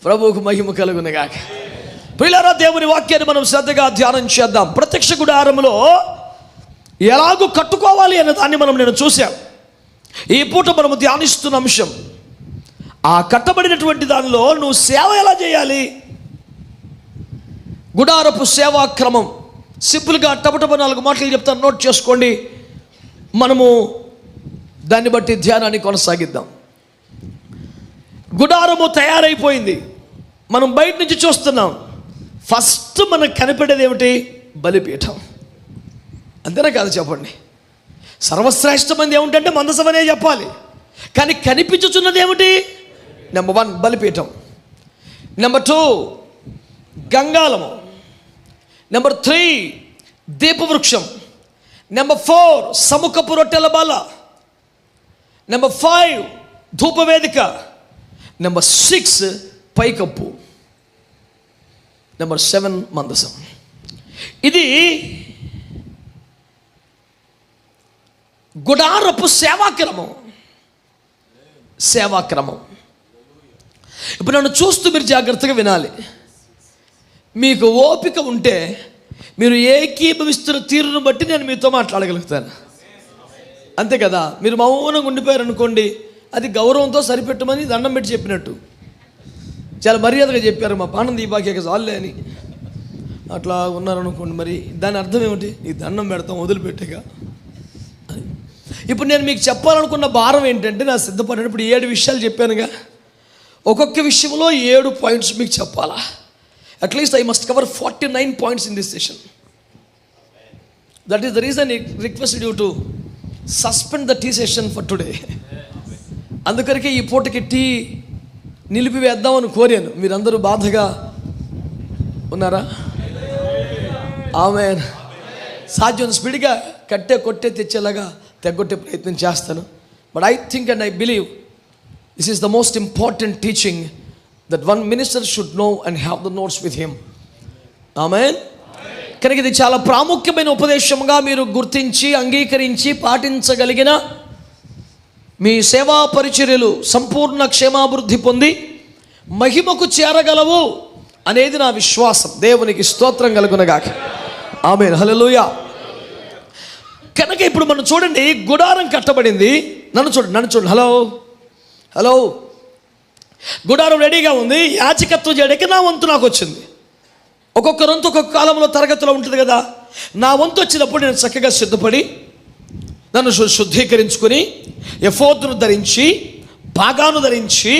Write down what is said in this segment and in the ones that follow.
ప్రభువుకు మహిమ కలుగునుగాక. ప్రియులారా, దేవుని వాక్యాన్ని మనం శ్రద్ధగా ధ్యానం చేద్దాం. ప్రత్యక్ష గుడారంలో ఎలాగూ కట్టుకోవాలి అనే దాన్ని నేను చూశాం. ఈ పూట మనము ధ్యానిస్తున్న అంశం, ఆ కట్టబడినటువంటి దానిలో నువ్వు సేవ ఎలా చేయాలి. గుడారపు సేవా క్రమం సింపుల్గా టపటప 4 మాటలు చెప్తాను, నోట్ చేసుకోండి. మనము దాన్ని బట్టి ధ్యానాన్ని కొనసాగిద్దాం. గుడారము తయారైపోయింది, మనం బయట నుంచి చూస్తున్నాం. ఫస్ట్ మనకు కనిపెట్టేది ఏమిటి? బలిపీఠం. అంతేనా కాదు చెప్పండి? సర్వశ్రేష్టమైనది ఏమిటంటే మందసం అనే చెప్పాలి, కానీ కనిపించుచున్నది ఏమిటి? నెంబర్ 1 బలిపీఠం, నెంబర్ 2 గంగాళము, నెంబర్ 3 దీపవృక్షం, నెంబర్ 4 సముఖపు రొట్టెల బల, నెంబర్ 5 ధూపవేదిక, నెంబర్ 6 పైకప్పు, నెంబర్ 7 మందసం. ఇది గుడారపు సేవాక్రమం. ఇప్పుడు నన్ను చూస్తూ మీరు జాగ్రత్తగా వినాలి. మీకు ఓపిక ఉంటే మీరు ఏకీభవిస్తున్న తీరును బట్టి నేను మీతో మాట్లాడగలుగుతాను, అంతే కదా? మీరు మౌనంగా ఉండిపోయారు అనుకోండి, అది గౌరవంతో సరిపెట్టమని దండం పెట్టి చెప్పినట్టు. చాలా మర్యాదగా చెప్పారు, మా పానం దీపాకే చాలే అని అట్లా ఉన్నారనుకోండి, మరి దాని అర్థం ఏమిటి? ఈ దండం పెడతాం వదిలిపెట్టేగా. ఇప్పుడు నేను మీకు చెప్పాలనుకున్న భారం ఏంటంటే, నా సిద్ధపడినప్పుడు 7 విషయాలు చెప్పానుగా, ఒక్కొక్క విషయంలో 7 పాయింట్స్ మీకు చెప్పాలా. At least I must cover 49 points in this session. That is the reason I request you to suspend the tea session for today. అందుకరికే ఈ పూటకి టీ నిలిపివేద్దామని కోరాను. మీరందరూ బాధగా ఉన్నారా? ఆమేన్. సాధ్యం స్పీడ్గా కొట్టే తెచ్చేలాగా తెగొట్టే ప్రయత్నం చేస్తాను. But I think and I believe this is the most important teaching that one minister should know and have the notes with him. ఆమేన్. కనుక ఇది చాలా ప్రాముఖ్యమైన ఉపదేశంగా మీరు గుర్తించి అంగీకరించి పాటించగలిగిన మీ సేవా పరిచర్యలు సంపూర్ణ క్షేమాభివృద్ధి పొంది మహిమకు చేరగలవు అనేది నా విశ్వాసం. దేవునికి స్తోత్రం కలుగునగాక. ఆమేన్. హల్లెలూయా. కనుక ఇప్పుడు మనం చూడండి, గుడారం కట్టబడింది. నన్ను చూడండి. హలో గుడారం రెడీగా ఉంది. యాజకత్వం చేయడానికి నా వంతు నాకు వచ్చింది. ఒక్కొక్క వంతు ఒక్కొక్క కాలంలో తరగతిలో ఉంటుంది కదా. నా వంతు వచ్చినప్పుడు నేను చక్కగా సిద్ధపడి నన్ను శుద్ధీకరించుకొని ఎఫోదును ధరించి, బాగాను ధరించి,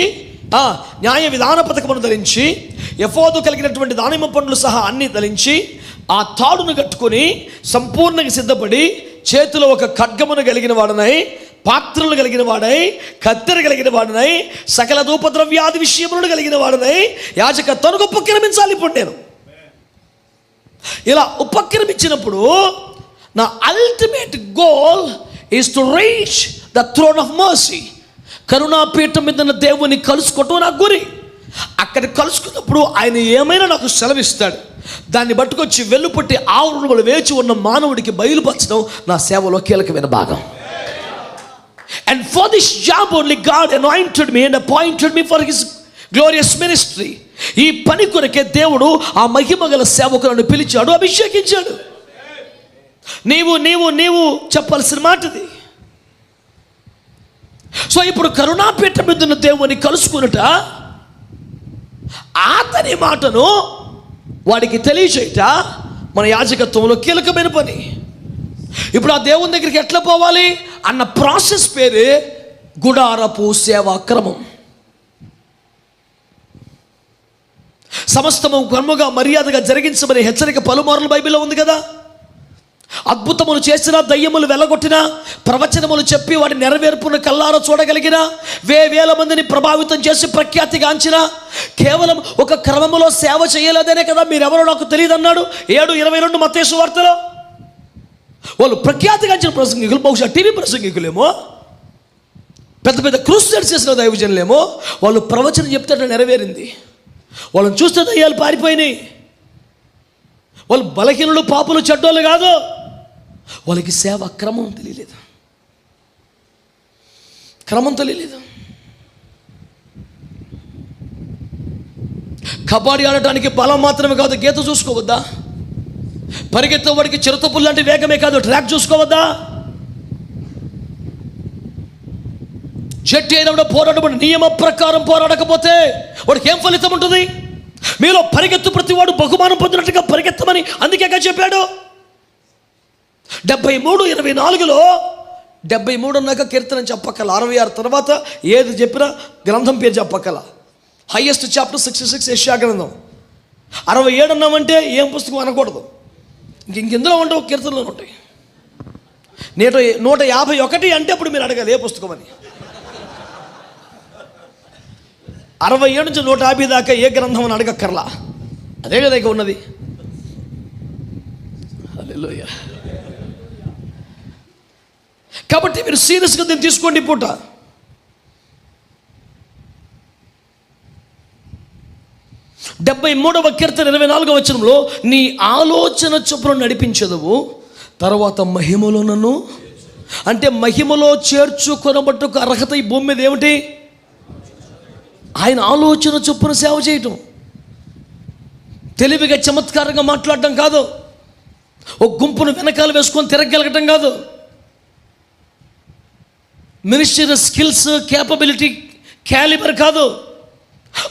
న్యాయ విధాన పథకమును ధరించి, ఎఫోదు కలిగినటువంటి దానిమ్మ పండ్లు సహా అన్నీ ధరించి, ఆ తాడును కట్టుకొని సంపూర్ణంగా సిద్ధపడి, చేతిలో ఒక ఖడ్గమును కలిగిన వాడనై, పాత్రలు కలిగిన వాడై, కత్తెర కలిగిన వాడనై, సకల ధూపద్రవ్యాది విషయములను కలిగిన వాడనై యాజకత్వానికి ఉపక్రమించాలి. ఇప్పుడు నేను ఇలా ఉపక్రమించినప్పుడు నా ultimate goal is to reach the throne of mercy. కరుణాపీఠం మీద దేవుని కలుసుకోవటం నా గురి. అక్కడ కలుసుకున్నప్పుడు ఆయన ఏమైనా నాకు సెలవిస్తాడు. దాన్ని పట్టుకొచ్చి వెలుపట్టి ఆవరణలో వేచి ఉన్న మానవుడికి బయలుపరచడం నా సేవలో కీలకమైన భాగం. And for this job only God anointed me and appointed me for his glorious ministry. ఈ పని కొరకే దేవుడు ఆ మహిమ గల సేవకులను పిలిచాడు, అభిషేకించాడు. నీవు చెప్పాల్సిన మాటది. సో ఇప్పుడు కరుణాపీఠం మీద ఉన్న దేవుని కలుసుకున్నట, అతని మాటను వాడికి తెలియచేయట మన యాజకత్వంలో కీలకమైన పని. ఇప్పుడు ఆ దేవుని దగ్గరికి ఎట్లా పోవాలి అన్న ప్రాసెస్ పేరే గుడారపు సేవా క్రమం. సమస్తము క్రమముగా మర్యాదగా జరిగించమని హెచ్చరిక పలుమార్లు బైబిల్లో ఉంది కదా. అద్భుతములు చేసినా, దయ్యములు వెళ్ళగొట్టినా, ప్రవచనములు చెప్పి వాటి నెరవేర్పును కల్లారా చూడగలిగిన, వేల మందిని ప్రభావితం చేసి ప్రఖ్యాతిగాంచిన, కేవలం ఒక క్రమములో సేవ చేయలేదనే కదా మీరెవరో నాకు తెలియదు అన్నాడు 7:22 మత్తయి సువార్తలో. వాళ్ళు ప్రఖ్యాతిగాంచిన ప్రసంగికులు, బహుశా టీవీ ప్రసంగికులేమో, పెద్ద పెద్ద క్రూసైడ్స్ చేసిన దైవజనులేమో, వాళ్ళు ప్రవచనం చెప్తే నెరవేరింది. వాళ్ళని చూస్తే దయ్యాలు పారిపోయినాయి. వాళ్ళు బలహీనులు, పాపులు, చెడ్డోళ్ళు కాదు. వాళ్ళకి సేవ క్రమం తెలియలేదు. కబడ్డీ ఆడటానికి బలం మాత్రమే కాదు, గీత చూసుకోవద్దా? పరిగెత్తేవాడికి చిరుతపుల్ లాంటి వేగమే కాదు, ట్రాక్ చూసుకోవద్దా? జట్టు అయినప్పుడు పోరాడబడి నియమ ప్రకారం పోరాడకపోతే వాడికి ఏం ఫలితం ఉంటుంది? మీలో పరిగెత్తు ప్రతి వాడు బహుమానం పొందినట్టుగా పరిగెత్తమని అందుకే చెప్పాడు. 73:24 73 అన్నాక కీర్తన చెప్పక్కల, 66 తర్వాత ఏది చెప్పినా గ్రంథం పేరు చెప్పక్కల. హైయెస్ట్ చాప్టర్ 66 యెషయా గ్రంథం. 67 అన్నామంటే ఏం పుస్తకం అనకూడదు, ఇంకెందులో ఉండవు, కీర్తనలో ఉంటాయి. 151 అంటే అప్పుడు మీరు అడగాలి ఏ పుస్తకం అని. 67 నుంచి 150 దాకా ఏ గ్రంథం అని అడగక్కర్లా, అదే కదా ఇక ఉన్నది. హల్లెలూయా. కాబట్టి మీరు సీరియస్గా దీన్ని తీసుకోండి. పూట 73వ కీర్తన 24వ వచనంలో, నీ ఆలోచన చొప్పున నడిపించదువు, తర్వాత మహిమలో నన్ను, అంటే మహిమలో చేర్చుకొనబట్టుకు అర్హత ఈ భూమి మీద ఏమిటి? ఆయన ఆలోచన చొప్పున సేవ చేయటం. తెలివిగా చమత్కారంగా మాట్లాడటం కాదు, ఒక గుంపును వెనకాల వేసుకొని తిరగగలగటం కాదు. మినిస్ట్రీ స్కిల్స్, క్యాపబిలిటీ, క్యాలిబర్ కాదు.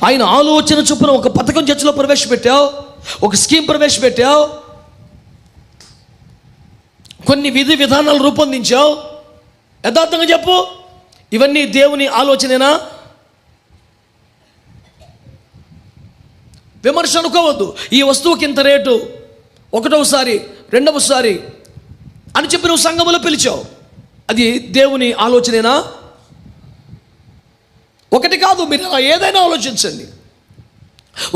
ఆయన ఆలోచన చొప్పున ఒక పథకం చర్చలో ప్రవేశపెట్టావు, ఒక స్కీమ్ ప్రవేశపెట్టావు, కొన్ని విధి విధానాలు రూపొందించావు. యథార్థంగా చెప్పు, ఇవన్నీ దేవుని ఆలోచనేనా? విమర్శ అనుకోవద్దు. ఈ వస్తువుకి ఇంత రేటు, ఒకటోసారి రెండవసారి అని చెప్పి నువ్వు సంఘములో పిలిచావు, అది దేవుని ఆలోచనేనా? ఒకటి కాదు, మీరు అలా ఏదైనా ఆలోచించండి.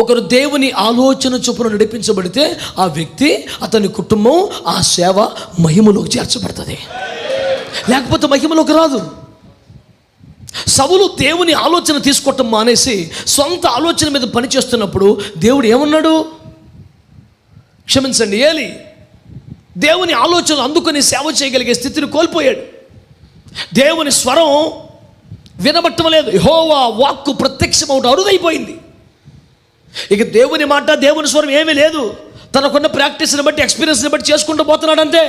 ఒకరు దేవుని ఆలోచన చొప్పున నడిపించబడితే ఆ వ్యక్తి, అతని కుటుంబం, ఆ సేవ మహిమలోకి చేర్చబడుతుంది, లేకపోతే మహిమలోకి రాదు. సౌలు దేవుని ఆలోచన తీసుకోవటం మానేసి సొంత ఆలోచన మీద పనిచేస్తున్నప్పుడు దేవుడు ఏమన్నాడు? క్షమించండి, ఏలి దేవుని ఆలోచనలు అందుకొని సేవ చేయగలిగే స్థితిని కోల్పోయాడు. దేవుని స్వరం వినబట్టం లేదు, యెహోవా వాక్కు ప్రత్యక్షమవుట అరుదైపోయింది. ఇక దేవుని మాట, దేవుని స్వరం ఏమీ లేదు. తనకున్న ప్రాక్టీస్ని బట్టి, ఎక్స్పీరియన్స్ని బట్టి చేసుకుంటూ పోతున్నాడు అంతే.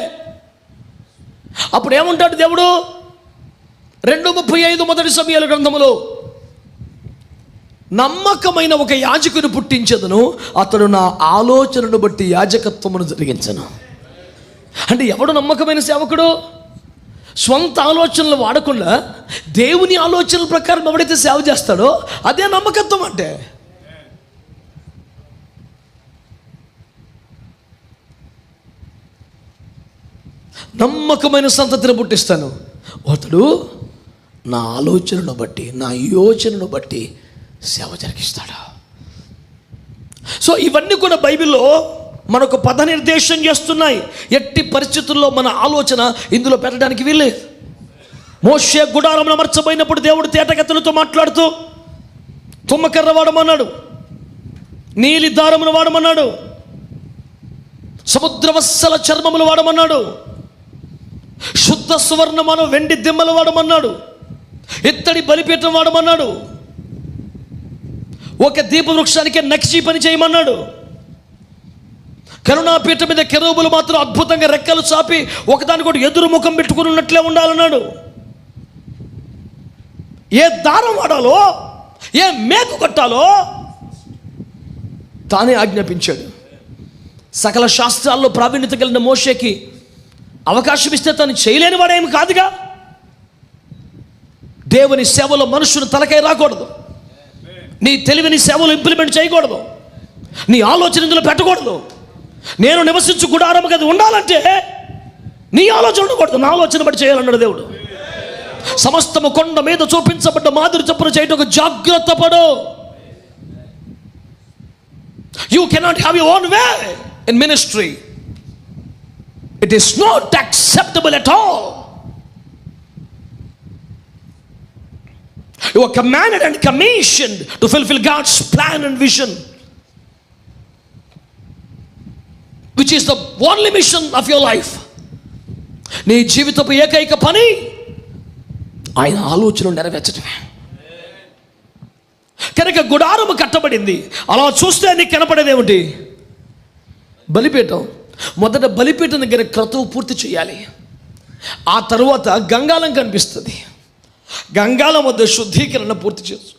అప్పుడు ఏముంటాడు దేవుడు? 2:35 మొదటి సమూయేలు గ్రంథములో, నమ్మకమైన ఒక యాజకుని పుట్టించదును, అతడు నా ఆలోచనను బట్టి యాజకత్వమును జరిగించను. అంటే ఎవడు నమ్మకమైన సేవకుడు? స్వంత ఆలోచనలు వాడకుండా దేవుని ఆలోచనల ప్రకారం ఎవడైతే సేవ చేస్తాడో అదే నమ్మకత్వం. అంటే నమ్మకమైన సంతతిని పుట్టిస్తాను, అతడు నా ఆలోచనను బట్టి, నా యోచనను బట్టి సేవ జరిగిస్తాడు. సో ఇవన్నీ కూడా బైబిల్లో మనకు పద నిర్దేశం చేస్తున్నాయి. ఎట్టి పరిస్థితుల్లో మన ఆలోచన ఇందులో పెట్టడానికి వీల్లేదు. మోషే గుడారంలో అమర్చబోయినప్పుడు దేవుడు తేటగతులతో మాట్లాడుతూ తుమ్మకర్ర వాడమన్నాడు, నీలి దారమును వాడమన్నాడు, సముద్రవత్సల చర్మములు వాడమన్నాడు, శుద్ధ సువర్ణమును వెండి దిమ్మలు వాడమన్నాడు, ఇత్తడి బలిపీఠం వాడమన్నాడు, ఒక దీప వృక్షానికి నక్షి పని చేయమన్నాడు. కరుణాపీఠం మీద కెరూబులు మాత్రం అద్భుతంగా రెక్కలు చాపి ఒకదానికొకటి ఎదురు ముఖం పెట్టుకుని ఉన్నట్లే ఉండాలన్నాడు. ఏ దారం వాడాలో, ఏ మేకు కట్టాలో తానే ఆజ్ఞాపించాడు. సకల శాస్త్రాల్లో ప్రావీణ్యత కలిగిన మోషేకి అవకాశం ఇస్తే తను చేయలేని వాడేమి కాదుగా. దేవుని సేవలో మనుషులు తలకై రాకూడదు. నీ తెలివిని సేవలు ఇంప్లిమెంట్ చేయకూడదు. నీ ఆలోచన ఇందులో పెట్టకూడదు. నేను నివసించు గుడారం కదా ఉండాలంటే నీ ఆలోచన ఉండకూడదు, నా ఆలోచన బట్టి చేయాలన్నాడు దేవుడు. సమస్తము కొండ మీద చూపించబడ్డ మాదిరి చొప్పున చేయటం జాగ్రత్త పడు. You cannot have your own way in ministry. It is not acceptable at all. You are commanded and commissioned to fulfill God's plan and vision, which is the only mission of your life. నీ జీవితపు ఏకైక పని ఆయన ఆలోచనను నెరవేర్చడమే. కనుక గుడారము కట్టబడింది. అలా చూస్తే నీకు కనపడేది ఏమిటి? బలిపీఠం. మొదట బలిపీఠం దగ్గర క్రతువు పూర్తి చేయాలి. ఆ తరువాత గంగాళం కనిపిస్తుంది. గంగాళం వద్ద శుద్ధీకరణ పూర్తి చేసు.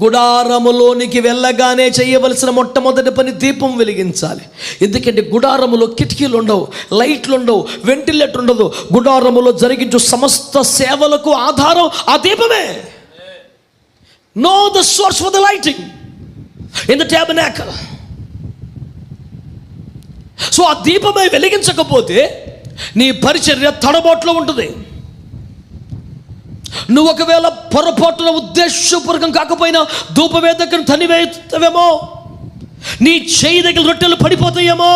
గుడారములోనికి వెళ్ళగానే చేయవలసిన మొట్టమొదటి పని దీపం వెలిగించాలి. ఎందుకంటే గుడారములో కిటికీలు ఉండవు, లైట్లు ఉండవు, వెంటిలేటర్ ఉండదు. గుడారములో జరిగించు సమస్త సేవలకు ఆధారం ఆ దీపమే. No the source for the lighting in the tabernacle. So ఆ దీపమే వెలిగించకపోతే నీ పరిచర్య తడబాట్లో ఉంటుంది. నువ్వు ఒకవేళ పొరపాటున ఉద్దేశపూర్వకం కాకపోయినా ధూపవేదకను తనివేస్తావేమో, నీ చేయి దగ్గర రొట్టెలు పడిపోతాయేమో,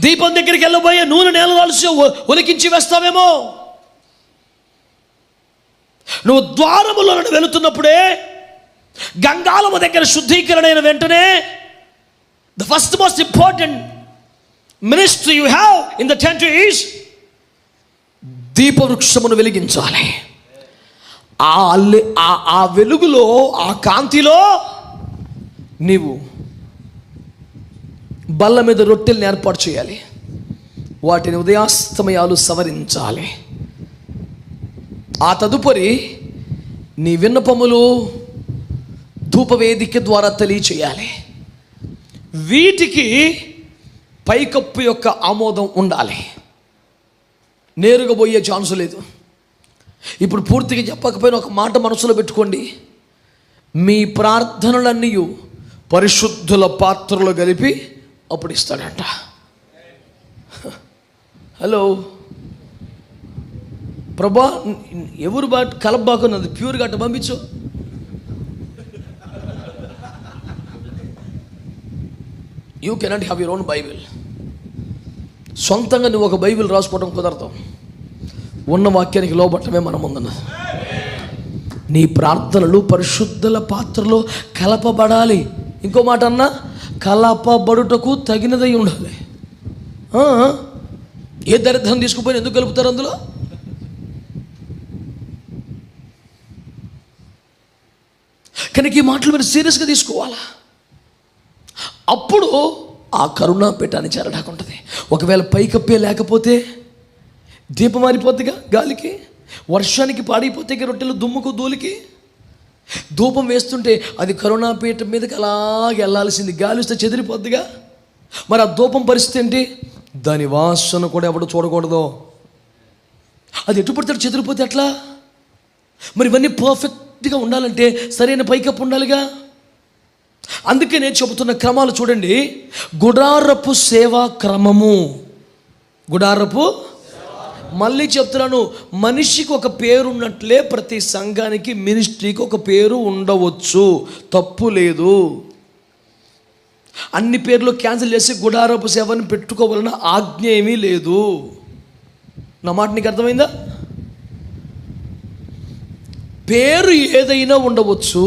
దీపం దగ్గరికి వెళ్ళబోయే నూనె నేలరాల్సి ఒలికించి వేస్తావేమో. నువ్వు ద్వారములో వెళుతున్నప్పుడే గంగాళము దగ్గర శుద్ధీకరణ అయిన వెంటనే the first most important ministry you have in the tent is దీపవృక్షమును వెలిగించాలి. ఆ వెలుగులో, ఆ కాంతిలో నీవు బల్ల మీద రొట్టెల్ని ఏర్పాటు చేయాలి. వాటిని ఉదయాస్తమయాలు సవరించాలి. ఆ తదుపరి నీ విన్నపములు ధూపవేదిక ద్వారా తెలియచేయాలి. వీటికి పైకప్పు యొక్క ఆమోదం ఉండాలి. నేరుగా పోయే ఛాన్స్ లేదు. ఇప్పుడు పూర్తిగా చెప్పకపోయినా ఒక మాట మనసులో పెట్టుకోండి. మీ ప్రార్థనలన్నీ పరిశుద్ధుల పాత్రలో కలిపి అప్పుడు ఇస్తాడంట. హలో ప్రభా, ఎవరు కలబాకున్నది ప్యూర్గా అట్ట పంపించు. You cannot have your own Bible. సొంతంగా నువ్వు ఒక బైబిల్ రాసుకోవడం కుదరదు. ఉన్న వాక్యానికి లోబట్టమే మనం ముందున్నది. నీ ప్రార్థనలు పరిశుద్ధుల పాత్రలో కలపబడాలి. ఇంకో మాట అన్నా, కలపబడుటకు తగినదై ఉండాలి. ఏ దరిద్రం తీసుకుపోయి ఎందుకు కలుపుతారు అందులో? కనుక ఈ మాటలు మీరు సీరియస్గా తీసుకోవాలా. అప్పుడు ఆ కరుణాపీఠాన్ని చేరడానికి ఉంటుంది. ఒకవేళ పైకప్పే లేకపోతే దీపం మారిపోద్దిగా, గాలికి వర్షానికి పాడైపోతే రొట్టెలు దుమ్ముకు ధూళికి. ధూపం వేస్తుంటే అది కరుణాపీఠం మీదకి అలాగే వెళ్ళాల్సింది, గాలి వస్తే చెదిరిపోద్దిగా. మరి ఆ ధూపం పరిస్థితి ఏంటి? దాని వాసన కూడా ఎవడు చూడకూడదు. అది ఎటు పడితే చెదిరిపోతే ఎట్లా? మరి ఇవన్నీ పర్ఫెక్ట్గా ఉండాలంటే సరైన పైకప్పు ఉండాలిగా. అందుకే నేను చెబుతున్న క్రమాలు చూడండి. గుడారపు సేవా క్రమము. గుడారపు, మళ్ళీ చెప్తున్నాను, మనిషికి ఒక పేరు ఉన్నట్లే ప్రతి సంఘానికి, మినిస్ట్రీకి ఒక పేరు ఉండవచ్చు, తప్పు లేదు. అన్ని పేర్లు క్యాన్సిల్ చేసి గుడారపు సేవని పెట్టుకోవాలన్న ఆజ్ఞ ఏమీ లేదు. నా మాట నీకు అర్థమైందా? పేరు ఏదైనా ఉండవచ్చు,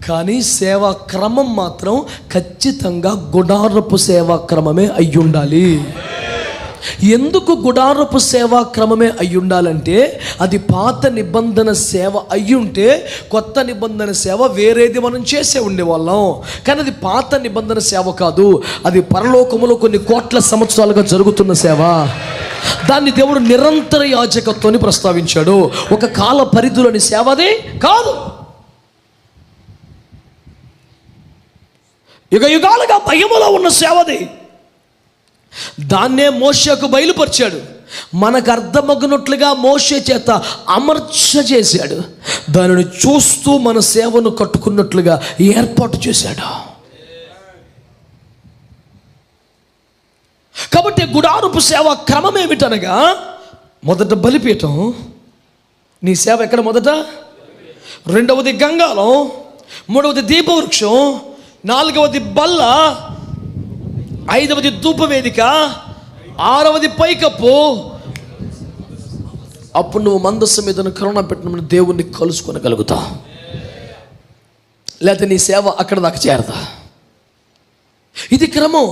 కానీ సేవా క్రమం మాత్రం ఖచ్చితంగా గుడారపు సేవా క్రమమే అయ్యుండాలి. ఎందుకు గుడారపు సేవా క్రమమే అయ్యుండాలంటే, అది పాత నిబంధన సేవ అయ్యుంటే కొత్త నిబంధన సేవ వేరేది మనం చేసే ఉండేవాళ్ళం. కానీ అది పాత నిబంధన సేవ కాదు, అది పరలోకములో కొన్ని కోట్ల సంవత్సరాలుగా జరుగుతున్న సేవ. దాన్ని దేవుడు నిరంతర యాజకత్వాన్ని ప్రస్తావించాడు. ఒక కాల పరిధిలోని సేవ అది కాదు. యుగ యుగాలుగా మహిమలో ఉన్న సేవది. దాన్నే మోషేకు బయలుపరిచాడు. మనకు అర్థమగినట్లుగా మోషే చేత అమర్చ చేశాడు. దానిని చూస్తూ మన సేవను కట్టుకున్నట్లుగా ఏర్పాటు చేశాడు. కాబట్టి గుడారపు సేవ క్రమం ఏమిటనగా, మొదట బలిపీఠం. నీ సేవ ఎక్కడ? మొదట. రెండవది గంగాళం, మూడవది దీపవృక్షం, నాలుగవది బల్ల, ఐదవది ధూపవేదిక, ఆరవది పైకప్పు. అప్పుడు నువ్వు మందస్సు మీద కరుణాపీఠం దేవుణ్ణి కలుసుకోగలుగుతావు. లేకపోతే నీ సేవ అక్కడ దాకా చేరదా. ఇది క్రమం.